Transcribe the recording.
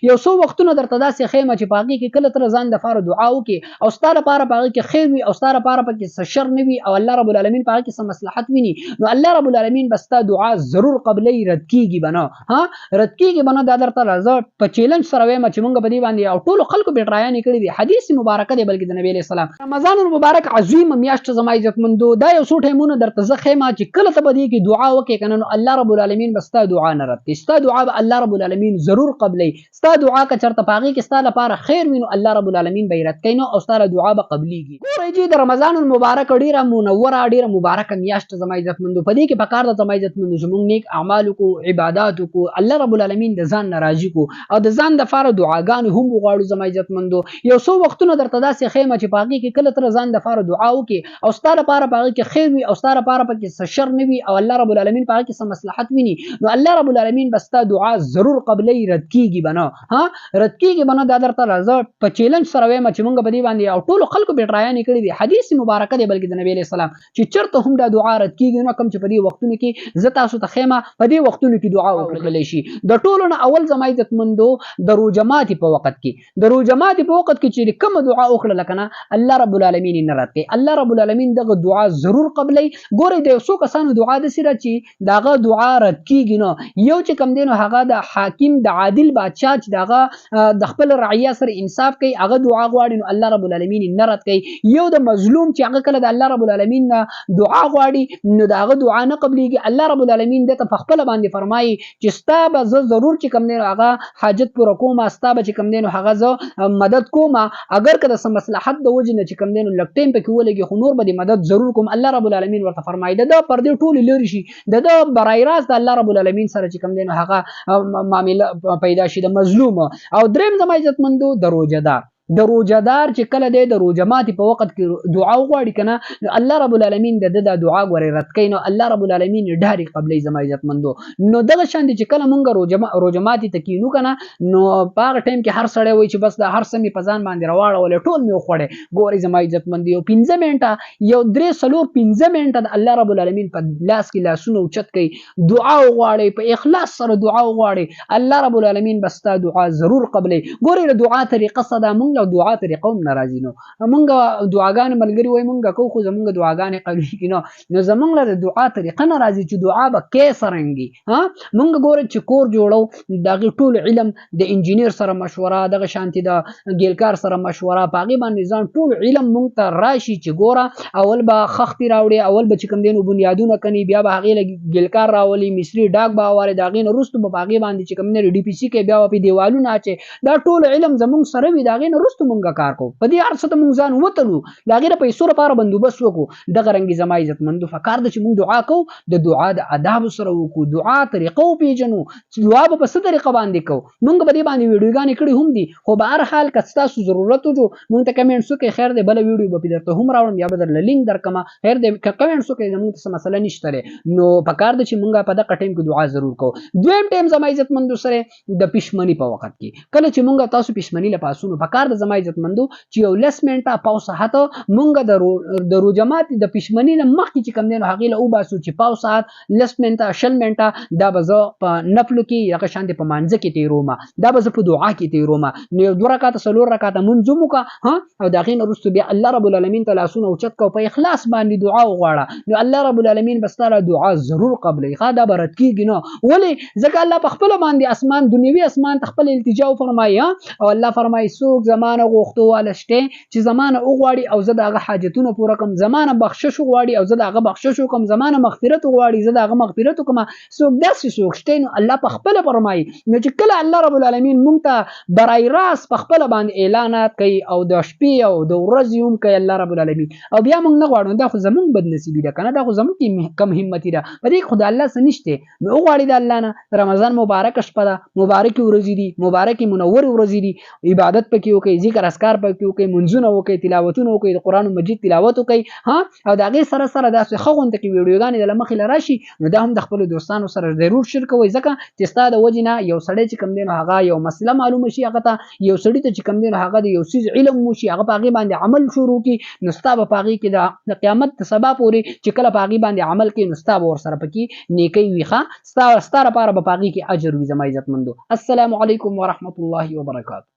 یو څو وختونه درته داسې خیمه چې پاږي کې کله تر ځان د فار دعا وکي او ستاره لپاره پاږي کې خیر وي او ستاره لپاره پکې څه شر نه وي او الله رب العالمین پاږي کې څه مصلحت ویني نو الله رب العالمین بستا دعا ضرور قبلې رد کیږي بنه ها رد کیږي بنه دا درته راځه په چیلنج سره وایم چې مونږ په دې باندې او ټول خلکو به ټرایا نه کړی دي حدیث مبارکه دی بلکې د نبی علیہ السلام رمضان المبارک عظیم میاشت زما عزت مندو دا یو څو ټیمونه درته زه خیمه چې کله ته بدی کې دعا وکې کنه نو الله رب العالمین بستا دعا نه رد ستا دعا به الله رب العالمین ضرور قبلې ستا دعا که چرته پاږي کې ستا لپاره خیر وینو الله رب العالمین به رد کینو او ستا دعا به قبليږي ګورې چې د رمضان المبارک ډیره منوره ډیره مبارکه میاشت زما عزت مندو په دې کې پکار د زما عزت مندو چې موږ نیک اعمال کو عبادت کو الله رب العالمین د ځان ناراضي کو او د ځان د فار دعاګانې هم وغواړو زما عزت مندو یو څو وختونه درته داسې خیمه چې پاږي کې کله تر ځان د فار دعا وکي او ستاره لپاره پاږي کې خیر وي او ستاره لپاره پکې څه شر نه وي او الله رب العالمین پاږي کې څه مصلحت ویني نو الله رب العالمین بستا دعا ضرور قبلې رد کیږي بنه ها رد کیږي بنه دا درته راځه په چیلنج سره وایم چې مونږ په دې باندې او ټول خلکو به ټرایا نه کړی دي حدیث مبارکه دی بلکې د نبی علیہ السلام چې چرته هم دا دعا رد کیږي نو کوم چې په دې وختونو کې زه تاسو ته خیمه په دې وختونو کې دعا وکړلی شي د ټولو نه اول زما عزت مندو د روجمات په وخت کې د روجمات په وخت کې چې کوم دعا وکړه لکنه الله رب العالمین نه رد کوي الله رب العالمین دغه دعا ضرور قبلې ګوره د څو کسانو دعا د سره چې داغه دعا رد کیږي نو یو چې کم دینو هغه د حاکم د عادل بادشاہ چې داغه د خپل رعیه سره انصاف کوي هغه دعا غواړي نو الله رب العالمین نه رد کوي یو د مظلوم چې هغه کله د الله رب العالمین دعا غواړي نو داغه دعا نه قبليږي الله رب العالمین دته په خپل باندې فرمایي چې ستا به زه ضرور چې کم دینو هغه حاجت پوره کوم ستا به چې کم دینو هغه زه مدد کوم اگر که د مصلحت د وجه نه چې کم دینو لک ټیم پکې ولګي خو نور به مدد ضرور کوم الله رب العالمین ورته فرمایي د پردې ټول لري شي د برای راست الله رب العالمین سره چې کم دینو هغه معاملې پیدا شي د مظلوم او دریم زما عزت مندو د روزدار د روزدار چې کله د روزمات په وخت کې دعا وغواړي کنه نو الله رب العالمین د دعا غوړي رد کوي نو الله رب العالمین ډاری قبلې زما عزت مندو نو دغه شان دي چې کله مونږ روزمات تکینو کنه نو په ټیم کې هر سړی وای چې بس د هر سمې پزان باندې رواړه ول ټول می خوړې ګوري زما عزت مندي یو 15 منټه یو 3 منټه د الله رب العالمین په لاس کې لاسونه اوچت کوي دعا وغواړي په اخلاص سره دعا وغواړي الله رب العالمین بستا دعا ضرور قبلې ګوري د دعا طریقه صدا مونږ دعا طریقه هم ناراضي نو مونږ دعاګان ملګری وای مونږ کو خو زمونږ دعاګانې قبلې کینو نو زمونږ له دعا طریقه ناراضي چې دعا به کې سرنګي ها مونږ ګورو چې کور جوړو دغه ټول علم د انجینیر سره مشوره دغه شانتي د ګیلکار سره مشوره پاغي باندې ځان ټول علم مونږ ته راشي چې ګوره اول به خختي راوړي اول به چې کوم دینو بنیادونه کني بیا به هغه ګیلکار راولي مصری ډاک به واره داغې نه رستو به پاغي باندې چې کوم نه ډي پی سي کې بیا په دیوالونه اچي دا ټول علم زمونږ سره وي داغې نه رستو مونږه کار کو په دې ارڅ ته مونږ ځان وتلو لاغه پیسو لپاره بندوبست وکړو دغه رنګي زما عزت مندو فکر د چې مونږ دعا کو د دعا د آداب سره وکړو دعا طریقو پیژنو دعا په څه طریقه باندې کو مونږ به دې باندې ویډیوګانې کړې هم دي خو به هر حال کستا سو ضرورت جو مونږ ته کمنټس وکړئ خیر دې بل ویډیو به درته هم راوړم یا به در لینک درکما خیر دې کمنټس وکړئ زموږ څه مسله نشته نو فکر د چې مونږه په دغه ټیم کې دعا ضرور کو دویم ټیم زما عزت مندو سره د پښمنی په وخت کې کله چې مونږه تاسو پښمنی لپاسونو فکر د زما عزت مندو چې یو لس منټه پاوسه هته مونږ د روجمات د پښمنی نه مخکې چې کم دین هغه له او باسو چې پاوسه لس منټه شل منټه دا به زه په نفل کې یا شانتي په مانځ کې تیروم دا به زه په دعا کې تیروم نو یو 2 رکعات سلور رکعات منځم کا ها او دا غین رستو بیا الله رب العالمین تعالی سونه او چت کو په اخلاص باندې دعا وغواړه نو الله رب العالمین بس تعالی دعا ضرور قبلې خا دا برت کیږي نو ولی ځکه الله په خپل باندې اسمان دنیوي اسمان خپل التجا فرمایي او الله فرمایي سوق زمانه غوښتو والشته چې زمانه وغواړي او زه دغه حاجتونه پوره کوم زمانه بخشش وغواړي او زه دغه بخشش کوم زمانه مغفرت وغواړي زه دغه مغفرت کوم سوق داسې سوق شته نو الله په خپل فرمایي نو چې کله الله رب العالمین مونږ ته برای راس په خپل باندې اعلانات کوي او د شپې او د ورځې هم کوي الله رب العالمین او بیا مونږ نه غواړو دا خو زمونږ بد نصیبی ده کنه دا خو زمونږ کم همتی ده په دې خدای الله سنشته نو غواړي د الله نه رمضان مبارک شپه ده مبارک ورځې دي مبارک منور ورځې دي عبادت پکې وکړي وکي، ذکر اذکار پکې وکي، منځونه وکي، تلاوتونه وکي، د قران مجید تلاوت وکي ها. او دا غي سره سره داسې خغون ته کې ویډیوګانې د لمخې لراشي، نو دا هم د خپل دوستانو سره ضرور شیر کوي، ځکه چې ستاسو د وجنه یو سړی چې کم دینو هغه یو مسله معلومه شي، هغه ته یو سړی ته چې کم دینو هغه د یو سیز علم مو شي، هغه پاغي باندې عمل شروع کی، نو ستاسو پاغي کې د قیامت سبا پوري چې کله پاغي باندې عمل کې، نو ستاسو ور سره پکې نیکی ویخه، ستاسو لپاره به پاغي کې اجر وي. زما عزت مندو، السلام علیکم ورحمت الله وبرکاته.